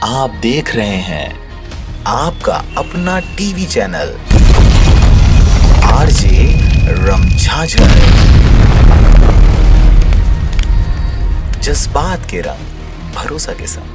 आप देख रहे हैं आपका अपना टीवी चैनल आरजे रमझाझर। जज्बात के रंग भरोसा के संग।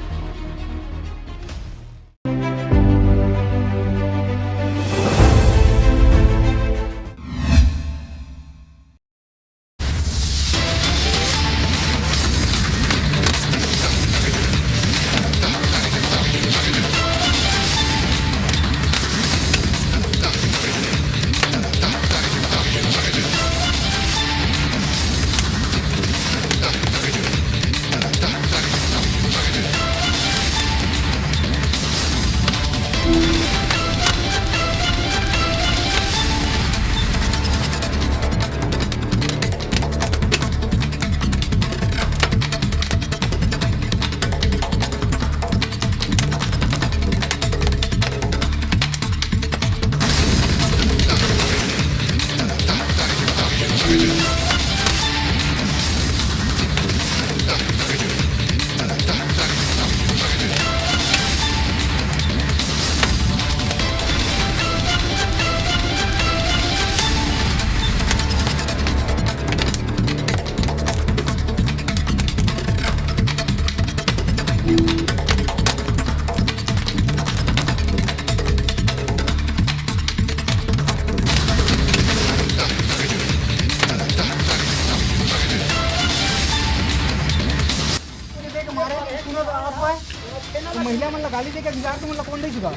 महिला मन गाली देकर बिगाड़ तो मतलब कौन नहीं चुका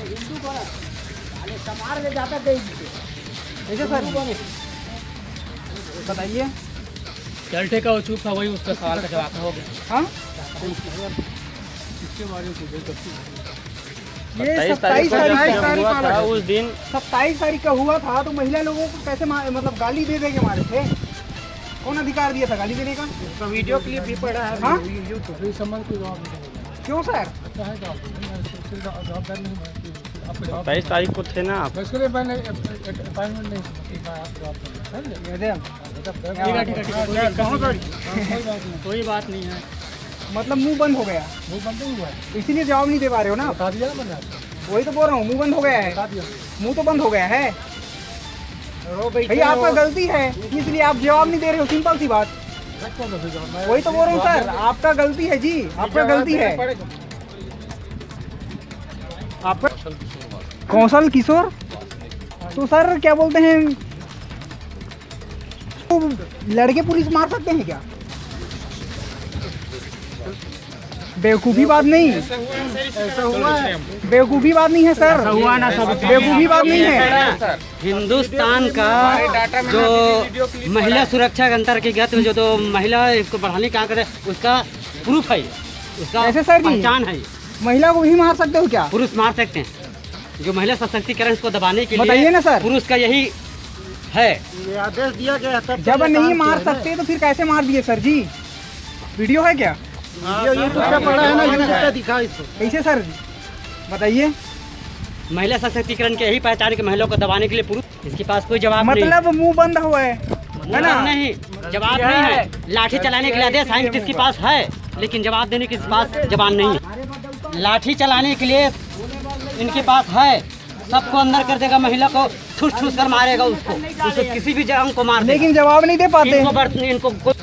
समार ले जाता कैसे सर बताइए। चलते का चूक था वही उसका सवाल का जवाब हो गया। हाँ ये 27 तारीख का उस दिन 27 तारीख का हुआ था तो महिला लोगों को कैसे मतलब गाली दे के मारे थे? कौन अधिकार दिया था गाली देने का? तो वीडियो क्लिप भी पड़ा है। हाँ? क्यों सर 27 तारीख को थे ना आप? कोई बात नहीं है। मतलब मुंह बंद हो गया, इसीलिए जवाब नहीं दे पा रहे हो ना? वही तो बोल रहा हूँ, मुंह बंद हो गया है, मुंह तो बंद हो गया है भैया। आपका गलती है इसलिए आप जवाब नहीं दे रहे हो, सिंपल सी बात। वही तो बोल रहा हूँ सर, आपका गलती है जी, आपका गलती है। आपका कौशल किशोर तो सर क्या बोलते हैं, तो लड़के पुलिस मार सकते हैं क्या? बेवकूफी बात नहीं, बेवकूफी बात नहीं है सर, बेवकूफी बात नहीं है। हिंदुस्तान का जो महिला सुरक्षा के अंतर्गत जो तो महिला इसको बढ़ाने का करे उसका प्रूफ है, उसका ऐसे सर जी पहचान है। महिला को भी मार सकते हो क्या? पुरुष मार सकते हैं, जो महिला सशक्तिकरण को दबाने के लिए बताइए ना सर। पुरुष का यही है, ये आदेश दिया गया था। जब नहीं मार सकते तो फिर कैसे मार दिए सर जी? वीडियो है क्या? यूट्यूब पे पड़ा है ना, यूट्यूब पे दिखा इसको। कैसे सर बताइए? महिला सशक्तिकरण की यही पहचान है कि महिलाओं को दबाने के लिए पुरुष, इसके पास कोई जवाब मतलब मुंह बंद हुआ है ना? नहीं, जवाब नहीं है। लाठी चलाने के लिए आदेश है किसके पास है, लेकिन जवाब देने के पास जबान नहीं है। लाठी चलाने के लिए इनके पास है, सबको अंदर कर देगा, महिला को ठूस ठूस कर मारेगा, उसको किसी भी जगह को मार देगा। लेकिन जवाब नहीं दे पाते। इनको कोई